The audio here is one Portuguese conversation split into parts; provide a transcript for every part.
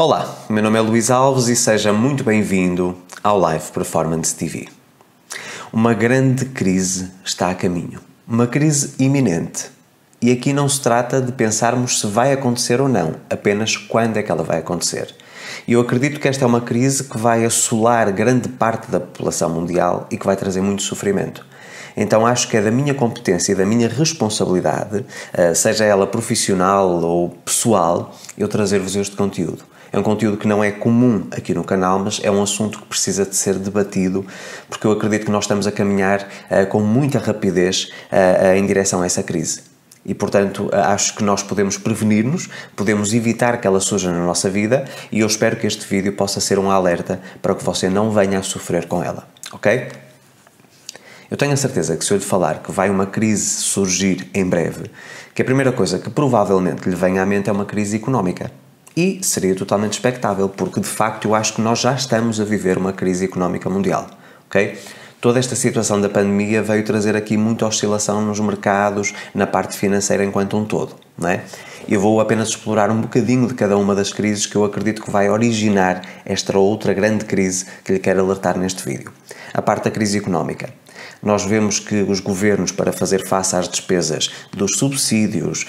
Olá, meu nome é Luís Alves e seja muito bem-vindo ao Live Performance TV. Uma grande crise está a caminho, uma crise iminente. E aqui não se trata de pensarmos se vai acontecer ou não, apenas quando é que ela vai acontecer. E eu acredito que esta é uma crise que vai assolar grande parte da população mundial e que vai trazer muito sofrimento. Então acho que é da minha competência e da minha responsabilidade, seja ela profissional ou pessoal, eu trazer-vos este conteúdo. É um conteúdo que não é comum aqui no canal, mas é um assunto que precisa de ser debatido, porque eu acredito que nós estamos a caminhar com muita rapidez em direção a essa crise. E, portanto, acho que nós podemos prevenir-nos, podemos evitar que ela surja na nossa vida e eu espero que este vídeo possa ser um alerta para que você não venha a sofrer com ela, ok? Eu tenho a certeza que se eu lhe falar que vai uma crise surgir em breve, que a primeira coisa que provavelmente lhe venha à mente é uma crise económica. E seria totalmente expectável, porque de facto eu acho que nós já estamos a viver uma crise económica mundial, ok? Toda esta situação da pandemia veio trazer aqui muita oscilação nos mercados, na parte financeira enquanto um todo, não é? Eu vou apenas explorar um bocadinho de cada uma das crises que eu acredito que vai originar esta outra grande crise que lhe quero alertar neste vídeo. A parte da crise económica. Nós vemos que os governos, para fazer face às despesas dos subsídios,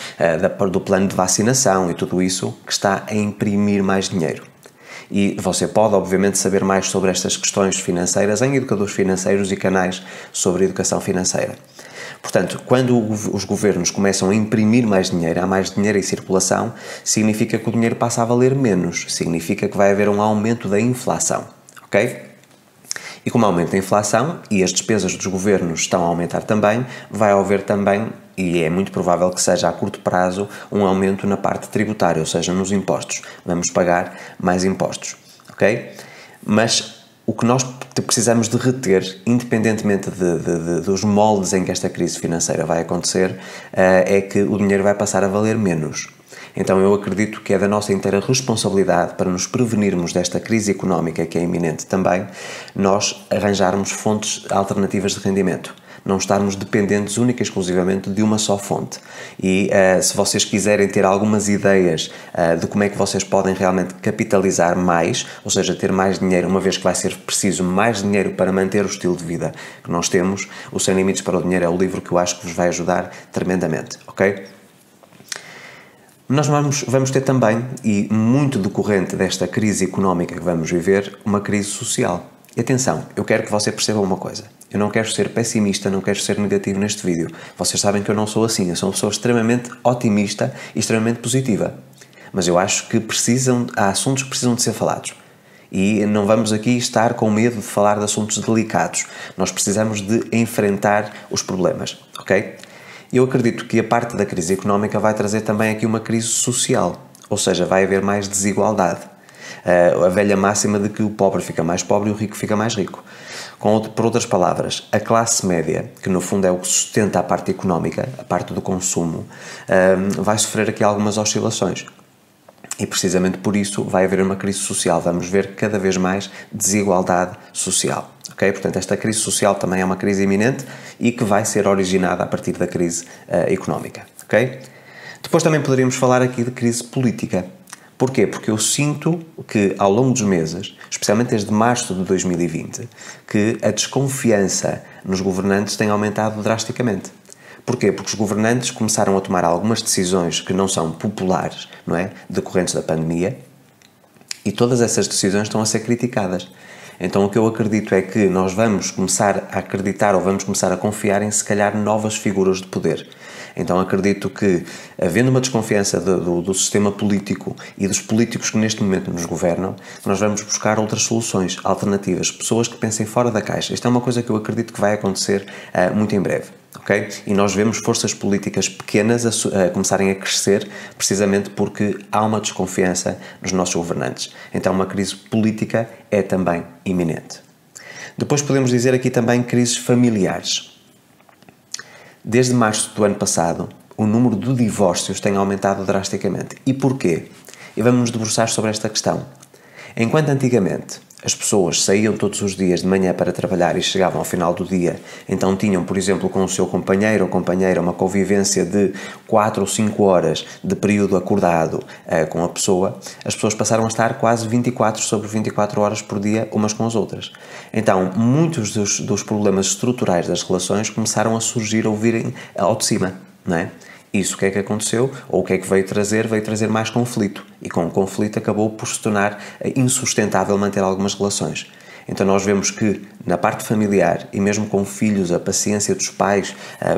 do plano de vacinação e tudo isso, que está a imprimir mais dinheiro. E você pode, obviamente, saber mais sobre estas questões financeiras em Educadores Financeiros e canais sobre educação financeira. Portanto, quando os governos começam a imprimir mais dinheiro, há mais dinheiro em circulação, significa que o dinheiro passa a valer menos, significa que vai haver um aumento da inflação, ok? E como aumenta a inflação e as despesas dos governos estão a aumentar também, vai haver também, e é muito provável que seja a curto prazo, um aumento na parte tributária, ou seja, nos impostos. Vamos pagar mais impostos, ok? Mas o que nós precisamos de reter, independentemente dos moldes em que esta crise financeira vai acontecer, é que o dinheiro vai passar a valer menos. Então eu acredito que é da nossa inteira responsabilidade, para nos prevenirmos desta crise económica que é iminente também, nós arranjarmos fontes alternativas de rendimento. Não estarmos dependentes única e exclusivamente de uma só fonte. E se vocês quiserem ter algumas ideias de como é que vocês podem realmente capitalizar mais, ou seja, ter mais dinheiro, uma vez que vai ser preciso mais dinheiro para manter o estilo de vida que nós temos, o Sem Limites para o Dinheiro é o livro que eu acho que vos vai ajudar tremendamente, ok? Nós vamos ter também, e muito decorrente desta crise económica que vamos viver, uma crise social. E atenção, eu quero que você perceba uma coisa. Eu não quero ser pessimista, não quero ser negativo neste vídeo. Vocês sabem que eu não sou assim, eu sou uma pessoa extremamente otimista e extremamente positiva. Mas eu acho que há assuntos que precisam de ser falados. E não vamos aqui estar com medo de falar de assuntos delicados. Nós precisamos de enfrentar os problemas, ok? Eu acredito que a parte da crise económica vai trazer também aqui uma crise social, ou seja, vai haver mais desigualdade. A velha máxima de que o pobre fica mais pobre e o rico fica mais rico. Por outras palavras, a classe média, que no fundo é o que sustenta a parte económica, a parte do consumo, vai sofrer aqui algumas oscilações. E precisamente por isso vai haver uma crise social. Vamos ver cada vez mais desigualdade social. Okay? Portanto, esta crise social também é uma crise iminente e que vai ser originada a partir da crise económica. Okay? Depois também poderíamos falar aqui de crise política. Porquê? Porque eu sinto que ao longo dos meses, especialmente desde março de 2020, que a desconfiança nos governantes tem aumentado drasticamente. Porquê? Porque os governantes começaram a tomar algumas decisões que não são populares, não é? Decorrentes da pandemia, e todas essas decisões estão a ser criticadas. Então o que eu acredito é que nós vamos começar a acreditar ou vamos começar a confiar em, se calhar, novas figuras de poder. Então acredito que, havendo uma desconfiança do sistema político e dos políticos que neste momento nos governam, nós vamos buscar outras soluções, alternativas, pessoas que pensem fora da caixa. Isto é uma coisa que eu acredito que vai acontecer muito em breve. Okay? E nós vemos forças políticas pequenas a começarem a crescer precisamente porque há uma desconfiança nos nossos governantes. Então uma crise política é também iminente. Depois podemos dizer aqui também crises familiares. Desde março do ano passado, o número de divórcios tem aumentado drasticamente. E porquê? E vamos nos debruçar sobre esta questão. Enquanto antigamente As pessoas saíam todos os dias de manhã para trabalhar e chegavam ao final do dia, então tinham, por exemplo, com o seu companheiro ou companheira uma convivência de 4 ou 5 horas de período acordado com a pessoa. As pessoas passaram a estar quase 24 sobre 24 horas por dia umas com as outras. Então, muitos dos problemas estruturais das relações começaram a surgir ou virem ao de cima, não é? Isso, o que é que aconteceu? Ou o que é que veio trazer? Veio trazer mais conflito. E com o conflito acabou por se tornar insustentável manter algumas relações. Então nós vemos que na parte familiar, e mesmo com filhos, a paciência dos pais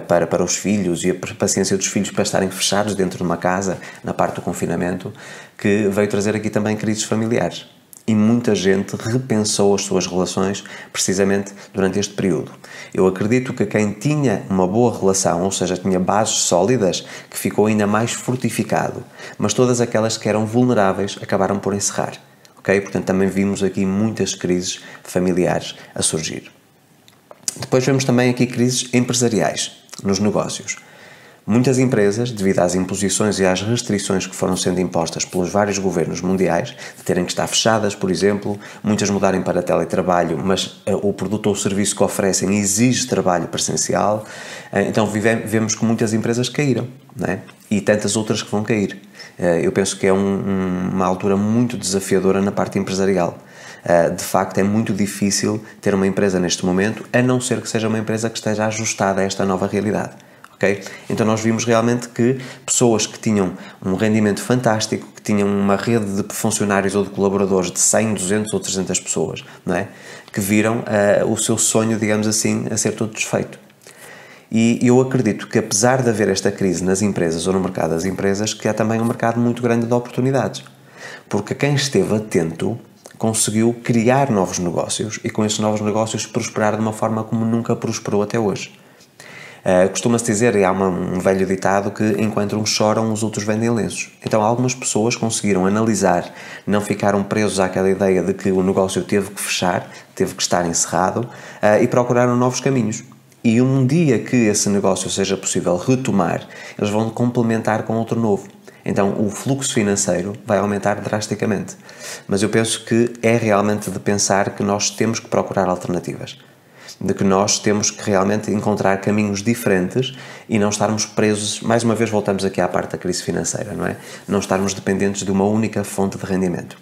para os filhos e a paciência dos filhos para estarem fechados dentro de uma casa, na parte do confinamento, que veio trazer aqui também crises familiares. E muita gente repensou as suas relações precisamente durante este período. Eu acredito que quem tinha uma boa relação, ou seja, tinha bases sólidas, que ficou ainda mais fortificado, mas todas aquelas que eram vulneráveis acabaram por encerrar. Okay? Portanto, também vimos aqui muitas crises familiares a surgir. Depois vemos também aqui crises empresariais, nos negócios. Muitas empresas, devido às imposições e às restrições que foram sendo impostas pelos vários governos mundiais, de terem que estar fechadas, por exemplo, muitas mudarem para teletrabalho, mas o produto ou o serviço que oferecem exige trabalho presencial, então vemos que muitas empresas caíram, não é? E tantas outras que vão cair. Eu penso que é uma altura muito desafiadora na parte empresarial. De facto, é muito difícil ter uma empresa neste momento, a não ser que seja uma empresa que esteja ajustada a esta nova realidade. Okay? Então nós vimos realmente que pessoas que tinham um rendimento fantástico, que tinham uma rede de funcionários ou de colaboradores de 100, 200 ou 300 pessoas, não é? Que viram o seu sonho, digamos assim, a ser todo desfeito. E eu acredito que, apesar de haver esta crise nas empresas ou no mercado das empresas, que há também um mercado muito grande de oportunidades. Porque quem esteve atento conseguiu criar novos negócios e com esses novos negócios prosperar de uma forma como nunca prosperou até hoje. Costuma-se dizer, e há um velho ditado, que enquanto uns choram, os outros vendem lenços. Então algumas pessoas conseguiram analisar, não ficaram presos àquela ideia de que o negócio teve que fechar, teve que estar encerrado, e procuraram novos caminhos. E um dia que esse negócio seja possível retomar, eles vão complementar com outro novo. Então o fluxo financeiro vai aumentar drasticamente. Mas eu penso que é realmente de pensar que nós temos que procurar alternativas. De que nós temos que realmente encontrar caminhos diferentes e não estarmos presos, mais uma vez voltamos aqui à parte da crise financeira, não é? Não estarmos dependentes de uma única fonte de rendimento.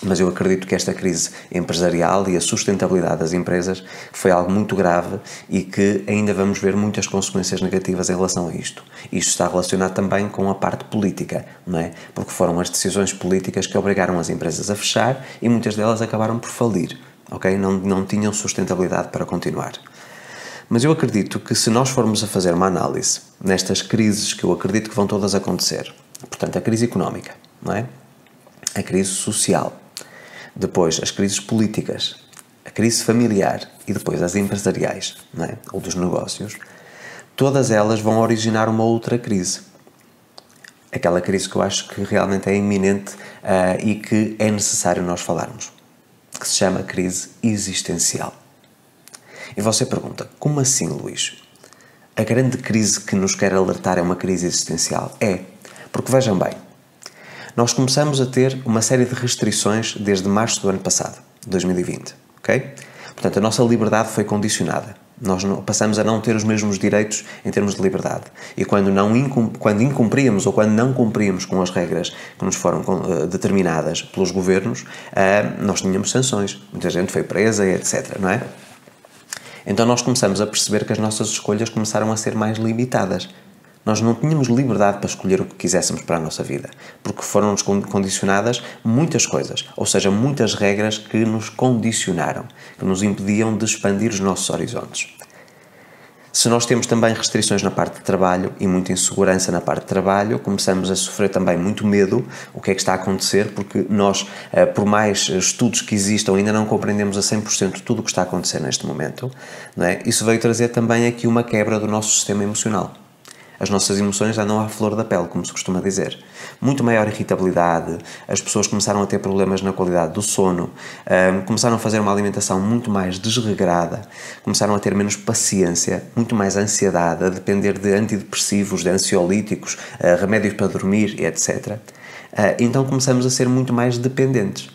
Mas eu acredito que esta crise empresarial e a sustentabilidade das empresas foi algo muito grave e que ainda vamos ver muitas consequências negativas em relação a isto. Isto está relacionado também com a parte política, não é? Porque foram as decisões políticas que obrigaram as empresas a fechar e muitas delas acabaram por falir. Okay? Não tinham sustentabilidade para continuar. Mas eu acredito que se nós formos a fazer uma análise nestas crises que eu acredito que vão todas acontecer, portanto a crise económica, não é? A crise social, depois as crises políticas, a crise familiar e depois as empresariais, não é? Ou dos negócios, todas elas vão originar uma outra crise. Aquela crise que eu acho que realmente é iminente e que é necessário nós falarmos, que se chama crise existencial. E você pergunta, como assim, Luís? A grande crise que nos quer alertar é uma crise existencial? É, porque vejam bem, nós começamos a ter uma série de restrições desde março do ano passado, 2020, ok? Portanto, a nossa liberdade foi condicionada. Nós passamos a não ter os mesmos direitos em termos de liberdade. E quando incumpríamos ou quando não cumpríamos com as regras que nos foram determinadas pelos governos, nós tínhamos sanções. Muita gente foi presa e etc, não é? Então nós começamos a perceber que as nossas escolhas começaram a ser mais limitadas. Nós não tínhamos liberdade para escolher o que quiséssemos para a nossa vida, porque foram-nos condicionadas muitas coisas, ou seja, muitas regras que nos condicionaram, que nos impediam de expandir os nossos horizontes. Se nós temos também restrições na parte de trabalho e muita insegurança na parte de trabalho, começamos a sofrer também muito medo, o que é que está a acontecer, porque nós, por mais estudos que existam, ainda não compreendemos a 100% tudo o que está a acontecer neste momento, não é? Isso veio trazer também aqui uma quebra do nosso sistema emocional. As nossas emoções andam à flor da pele, como se costuma dizer. Muito maior irritabilidade, as pessoas começaram a ter problemas na qualidade do sono, começaram a fazer uma alimentação muito mais desregrada, começaram a ter menos paciência, muito mais ansiedade, a depender de antidepressivos, de ansiolíticos, remédios para dormir, etc. Então começamos a ser muito mais dependentes.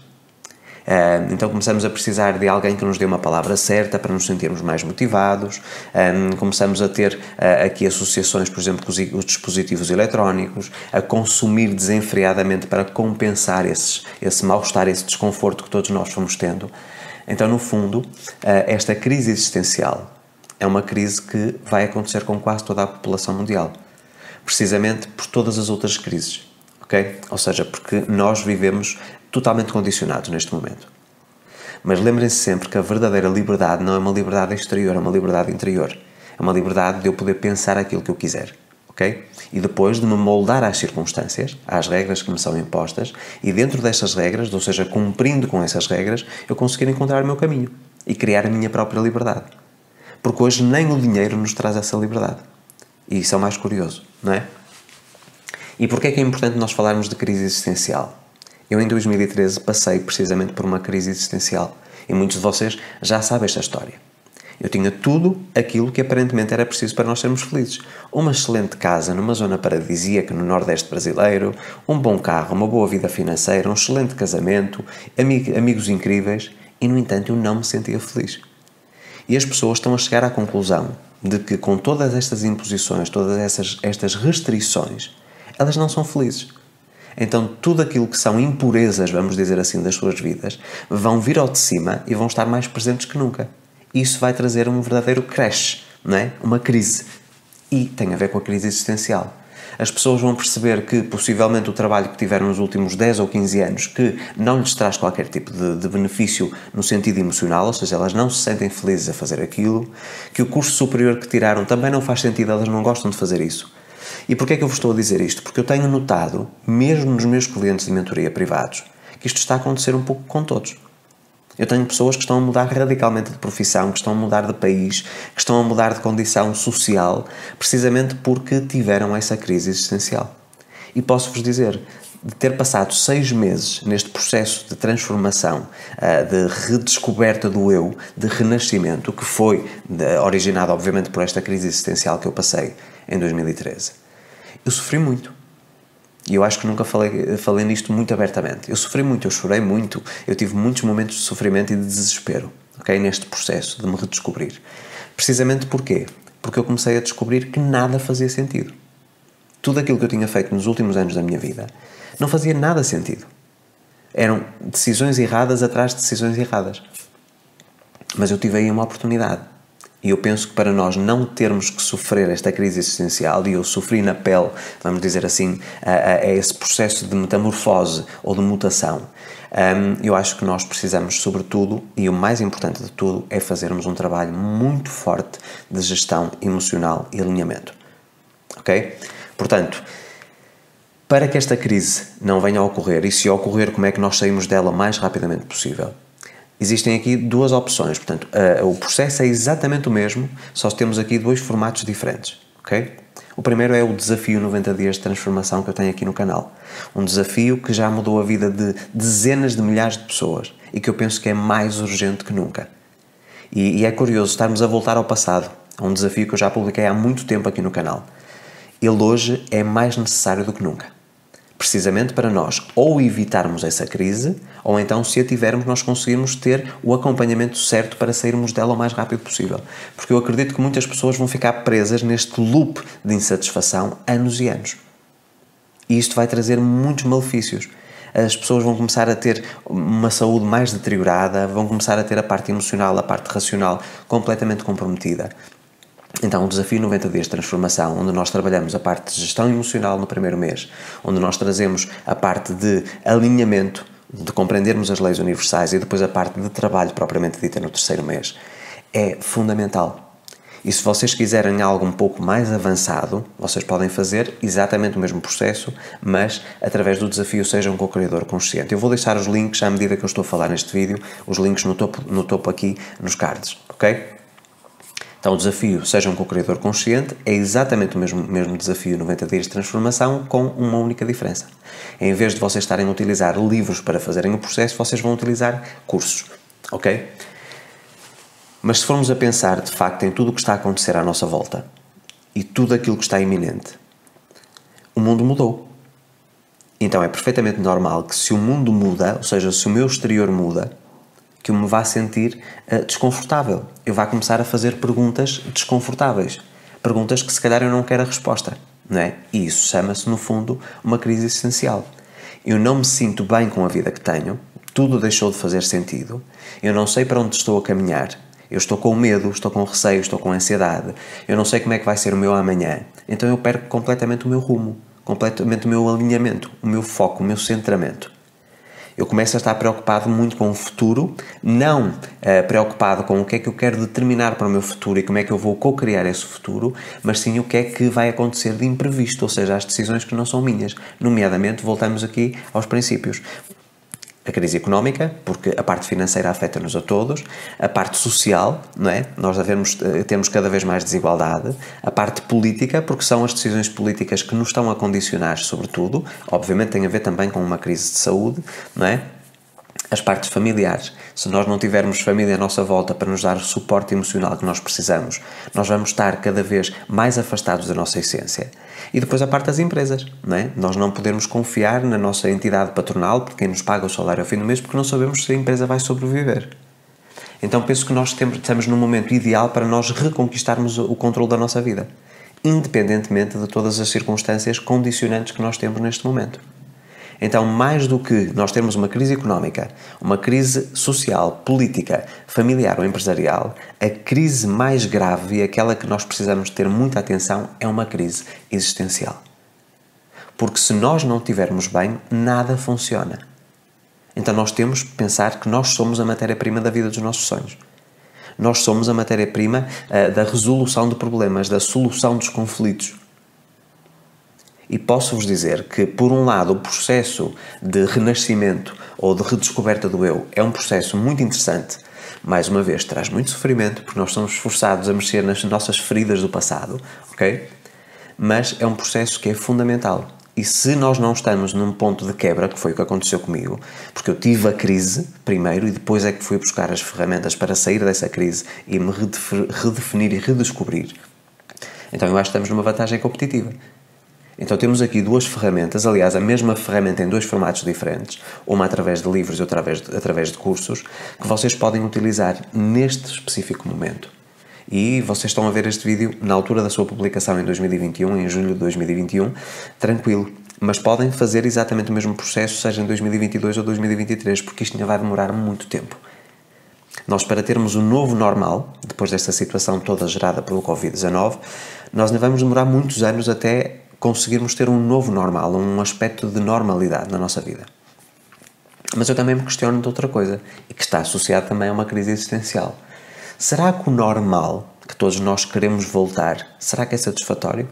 Então começamos a precisar de alguém que nos dê uma palavra certa para nos sentirmos mais motivados, começamos a ter aqui associações, por exemplo, com os dispositivos eletrónicos, a consumir desenfreadamente para compensar esse mal-estar, esse desconforto que todos nós fomos tendo. Então, no fundo, esta crise existencial é uma crise que vai acontecer com quase toda a população mundial, precisamente por todas as outras crises, ok? Ou seja, porque nós vivemos totalmente condicionados neste momento. Mas lembrem-se sempre que a verdadeira liberdade não é uma liberdade exterior, é uma liberdade interior. É uma liberdade de eu poder pensar aquilo que eu quiser, ok? E depois de me moldar às circunstâncias, às regras que me são impostas, e dentro destas regras, ou seja, cumprindo com essas regras, eu conseguir encontrar o meu caminho e criar a minha própria liberdade. Porque hoje nem o dinheiro nos traz essa liberdade. E isso é o mais curioso, não é? E porquê é que é importante nós falarmos de crise existencial? Eu, em 2013, passei precisamente por uma crise existencial. E muitos de vocês já sabem esta história. Eu tinha tudo aquilo que aparentemente era preciso para nós sermos felizes. Uma excelente casa numa zona paradisíaca no Nordeste brasileiro, um bom carro, uma boa vida financeira, um excelente casamento, amigos incríveis, e, no entanto, eu não me sentia feliz. E as pessoas estão a chegar à conclusão de que, com todas estas imposições, todas estas restrições, elas não são felizes. Então, tudo aquilo que são impurezas, vamos dizer assim, das suas vidas, vão vir ao de cima e vão estar mais presentes que nunca. Isso vai trazer um verdadeiro crash, não é? Uma crise. E tem a ver com a crise existencial. As pessoas vão perceber que, possivelmente, o trabalho que tiveram nos últimos 10 ou 15 anos, que não lhes traz qualquer tipo de benefício no sentido emocional, ou seja, elas não se sentem felizes a fazer aquilo, que o curso superior que tiraram também não faz sentido, elas não gostam de fazer isso. E porquê é que eu vos estou a dizer isto? Porque eu tenho notado, mesmo nos meus clientes de mentoria privados, que isto está a acontecer um pouco com todos. Eu tenho pessoas que estão a mudar radicalmente de profissão, que estão a mudar de país, que estão a mudar de condição social, precisamente porque tiveram essa crise existencial. E posso-vos dizer, de ter passado 6 meses neste processo de transformação, de redescoberta do eu, de renascimento, que foi originado, obviamente, por esta crise existencial que eu passei em 2013, eu sofri muito. E eu acho que nunca falei nisto muito abertamente. Eu sofri muito, eu chorei muito, eu tive muitos momentos de sofrimento e de desespero, ok? Neste processo de me redescobrir. Precisamente porquê? Porque eu comecei a descobrir que nada fazia sentido. Tudo aquilo que eu tinha feito nos últimos anos da minha vida não fazia nada sentido. Eram decisões erradas atrás de decisões erradas. Mas eu tive aí uma oportunidade. E eu penso que para nós não termos que sofrer esta crise existencial, e eu sofri na pele, vamos dizer assim, a esse processo de metamorfose ou de mutação, eu acho que nós precisamos, sobretudo, e o mais importante de tudo, é fazermos um trabalho muito forte de gestão emocional e alinhamento. Ok? Portanto, para que esta crise não venha a ocorrer, e se ocorrer, como é que nós saímos dela o mais rapidamente possível? Existem aqui duas opções, portanto, o processo é exatamente o mesmo, só temos aqui 2 formatos diferentes, ok? O primeiro é o desafio 90 dias de transformação que eu tenho aqui no canal. Um desafio que já mudou a vida de dezenas de milhares de pessoas e que eu penso que é mais urgente que nunca. E é curioso estarmos a voltar ao passado, a um desafio que eu já publiquei há muito tempo aqui no canal. Ele hoje é mais necessário do que nunca. Precisamente para nós ou evitarmos essa crise, ou então, se a tivermos, nós conseguirmos ter o acompanhamento certo para sairmos dela o mais rápido possível. Porque eu acredito que muitas pessoas vão ficar presas neste loop de insatisfação anos e anos. E isto vai trazer muitos malefícios. As pessoas vão começar a ter uma saúde mais deteriorada, vão começar a ter a parte emocional, a parte racional completamente comprometida. Então, o desafio 90 dias de transformação, onde nós trabalhamos a parte de gestão emocional no primeiro mês, onde nós trazemos a parte de alinhamento, de compreendermos as leis universais, e depois a parte de trabalho propriamente dita no terceiro mês, é fundamental. E se vocês quiserem algo um pouco mais avançado, vocês podem fazer exatamente o mesmo processo, mas através do desafio Seja um Co-Criador Consciente. Eu vou deixar os links à medida que eu estou a falar neste vídeo, os links no topo aqui nos cards, ok? Então, o desafio Seja um Co-Criador Consciente é exatamente o mesmo desafio 90 dias de transformação, com uma única diferença. Em vez de vocês estarem a utilizar livros para fazerem o processo, vocês vão utilizar cursos, ok? Mas se formos a pensar, de facto, em tudo o que está a acontecer à nossa volta e tudo aquilo que está iminente, o mundo mudou. Então é perfeitamente normal que se o mundo muda, ou seja, se o meu exterior muda, que eu me vá sentir desconfortável. Eu vá começar a fazer perguntas desconfortáveis. Perguntas que se calhar eu não quero a resposta, não é? E isso chama-se, no fundo, uma crise existencial. Eu não me sinto bem com a vida que tenho, tudo deixou de fazer sentido, eu não sei para onde estou a caminhar, eu estou com medo, estou com receio, estou com ansiedade, eu não sei como é que vai ser o meu amanhã, então eu perco completamente o meu rumo, completamente o meu alinhamento, o meu foco, o meu centramento. Eu começo a estar preocupado muito com o futuro, não preocupado com o que é que eu quero determinar para o meu futuro e como é que eu vou co-criar esse futuro, mas sim o que é que vai acontecer de imprevisto, ou seja, as decisões que não são minhas. Nomeadamente, voltamos aqui aos princípios. A crise económica, porque a parte financeira afeta-nos a todos, a parte social, não é? Nós temos cada vez mais desigualdade, a parte política, porque são as decisões políticas que nos estão a condicionar, sobretudo, obviamente tem a ver também com uma crise de saúde, não é? As partes familiares. Se nós não tivermos família à nossa volta para nos dar o suporte emocional que nós precisamos, nós vamos estar cada vez mais afastados da nossa essência. E depois a parte das empresas, não é? Nós não podemos confiar na nossa entidade patronal, por quem nos paga o salário ao fim do mês, porque não sabemos se a empresa vai sobreviver. Então penso que nós estamos num momento ideal para nós reconquistarmos o controle da nossa vida, independentemente de todas as circunstâncias condicionantes que nós temos neste momento. Então, mais do que nós termos uma crise económica, uma crise social, política, familiar ou empresarial, a crise mais grave e aquela que nós precisamos ter muita atenção é uma crise existencial. Porque se nós não estivermos bem, nada funciona. Então nós temos que pensar que nós somos a matéria-prima da vida dos nossos sonhos. Nós somos a matéria-prima da resolução de problemas, da solução dos conflitos. E posso-vos dizer que, por um lado, o processo de renascimento ou de redescoberta do eu é um processo muito interessante. Mais uma vez, traz muito sofrimento, porque nós somos forçados a mexer nas nossas feridas do passado, ok? Mas é um processo que é fundamental. E se nós não estamos num ponto de quebra, que foi o que aconteceu comigo, porque eu tive a crise primeiro e depois é que fui buscar as ferramentas para sair dessa crise e me redefinir e redescobrir, então eu acho que estamos numa vantagem competitiva. Então temos aqui duas ferramentas, aliás, a mesma ferramenta em dois formatos diferentes, uma através de livros e outra através de cursos, que vocês podem utilizar neste específico momento. E vocês estão a ver este vídeo na altura da sua publicação em 2021, em julho de 2021, tranquilo. Mas podem fazer exatamente o mesmo processo, seja em 2022 ou 2023, porque isto ainda vai demorar muito tempo. Nós, para termos o novo normal, depois desta situação toda gerada pelo Covid-19, nós ainda vamos demorar muitos anos até conseguirmos ter um novo normal, um aspecto de normalidade na nossa vida. Mas eu também me questiono de outra coisa, e que está associado também a uma crise existencial. Será que o normal, que todos nós queremos voltar, será que é satisfatório?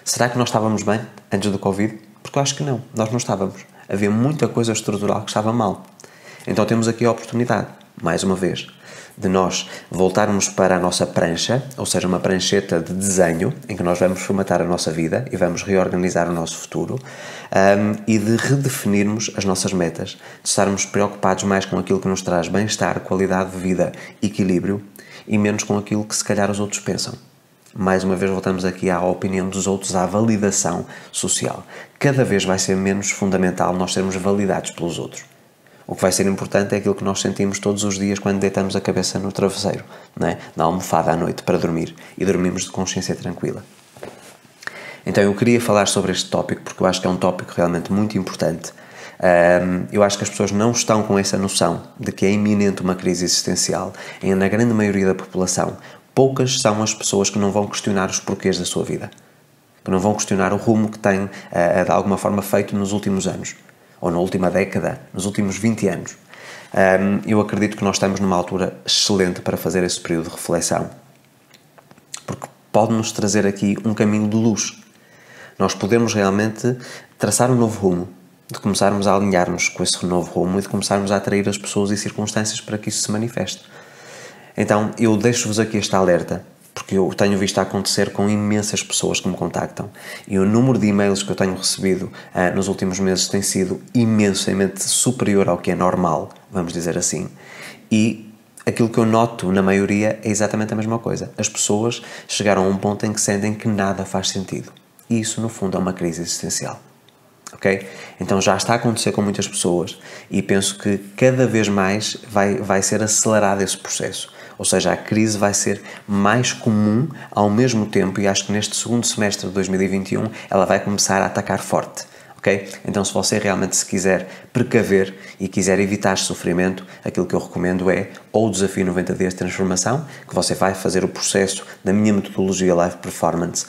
Será que nós estávamos bem antes do Covid? Porque eu acho que não, nós não estávamos. Havia muita coisa estrutural que estava mal. Então temos aqui a oportunidade, mais uma vez, de nós voltarmos para a nossa prancha, ou seja, uma prancheta de desenho, em que nós vamos formatar a nossa vida e vamos reorganizar o nosso futuro, e de redefinirmos as nossas metas, de estarmos preocupados mais com aquilo que nos traz bem-estar, qualidade de vida, equilíbrio, e menos com aquilo que se calhar os outros pensam. Mais uma vez voltamos aqui à opinião dos outros, à validação social. Cada vez vai ser menos fundamental nós sermos validados pelos outros. O que vai ser importante é aquilo que nós sentimos todos os dias quando deitamos a cabeça no travesseiro, não é? Na almofada à noite para dormir, e dormimos de consciência tranquila. Então eu queria falar sobre este tópico porque eu acho que é um tópico realmente muito importante. Eu acho que as pessoas não estão com essa noção de que é iminente uma crise existencial. E na grande maioria da população, poucas são as pessoas que não vão questionar os porquês da sua vida, que não vão questionar o rumo que têm de alguma forma feito nos últimos anos, ou na última década, nos últimos 20 anos. Eu acredito que nós estamos numa altura excelente para fazer esse período de reflexão, porque pode-nos trazer aqui um caminho de luz. Nós podemos realmente traçar um novo rumo, de começarmos a alinhar-nos com esse novo rumo e de começarmos a atrair as pessoas e circunstâncias para que isso se manifeste. Então, eu deixo-vos aqui este alerta, porque eu tenho visto acontecer com imensas pessoas que me contactam e o número de e-mails que eu tenho recebido nos últimos meses tem sido imensamente superior ao que é normal, vamos dizer assim, e aquilo que eu noto na maioria é exatamente a mesma coisa. As pessoas chegaram a um ponto em que sentem que nada faz sentido e isso no fundo é uma crise existencial. ok? Então já está a acontecer com muitas pessoas e penso que cada vez mais vai ser acelerado esse processo. Ou seja, a crise vai ser mais comum ao mesmo tempo e acho que neste segundo semestre de 2021 ela vai começar a atacar forte. Okay? Então, se você realmente se quiser precaver e quiser evitar sofrimento, aquilo que eu recomendo é ou o desafio 90 dias de transformação, que você vai fazer o processo da minha metodologia Live Performance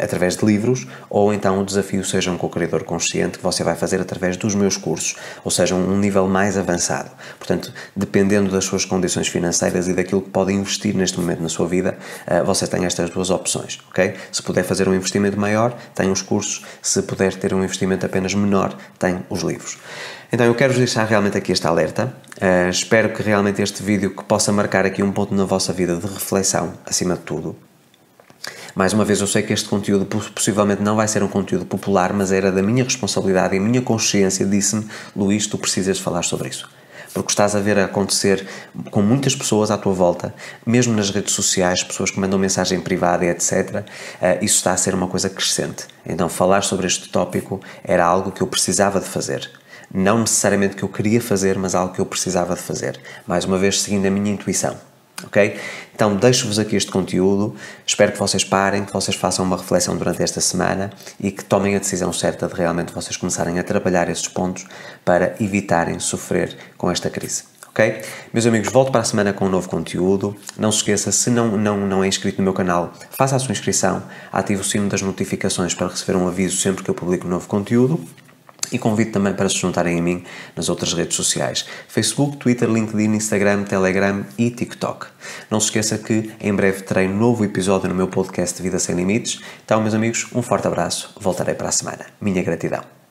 através de livros, ou então o desafio Seja um Co-Criador Consciente, que você vai fazer através dos meus cursos, ou seja, um nível mais avançado. Portanto, dependendo das suas condições financeiras e daquilo que pode investir neste momento na sua vida, você tem estas duas opções, ok? Se puder fazer um investimento maior, tem os cursos. Se puder ter um investimento apenas menor, tem os livros. Então eu quero deixar realmente aqui este alerta. Espero que realmente este vídeo que possa marcar aqui um ponto na vossa vida de reflexão, acima de tudo. Mais uma vez, eu sei que este conteúdo possivelmente não vai ser um conteúdo popular, mas era da minha responsabilidade e a minha consciência disse-me: Luís, tu precisas falar sobre isso. Porque estás a ver a acontecer com muitas pessoas à tua volta, mesmo nas redes sociais, pessoas que mandam mensagem privada e etc. Isso está a ser uma coisa crescente. Então falar sobre este tópico era algo que eu precisava de fazer. Não necessariamente que eu queria fazer, mas algo que eu precisava de fazer. Mais uma vez, seguindo a minha intuição. Ok? Então deixo-vos aqui este conteúdo, espero que vocês parem, que vocês façam uma reflexão durante esta semana e que tomem a decisão certa de realmente vocês começarem a trabalhar esses pontos para evitarem sofrer com esta crise. Ok? Meus amigos, volto para a semana com um novo conteúdo. Não se esqueça, se não é inscrito no meu canal, faça a sua inscrição, ative o sino das notificações para receber um aviso sempre que eu publico um novo conteúdo. E convido também para se juntarem a mim nas outras redes sociais: Facebook, Twitter, LinkedIn, Instagram, Telegram e TikTok. Não se esqueça que em breve terei um novo episódio no meu podcast de Vida Sem Limites. Então, meus amigos, um forte abraço. Voltarei para a semana. Minha gratidão.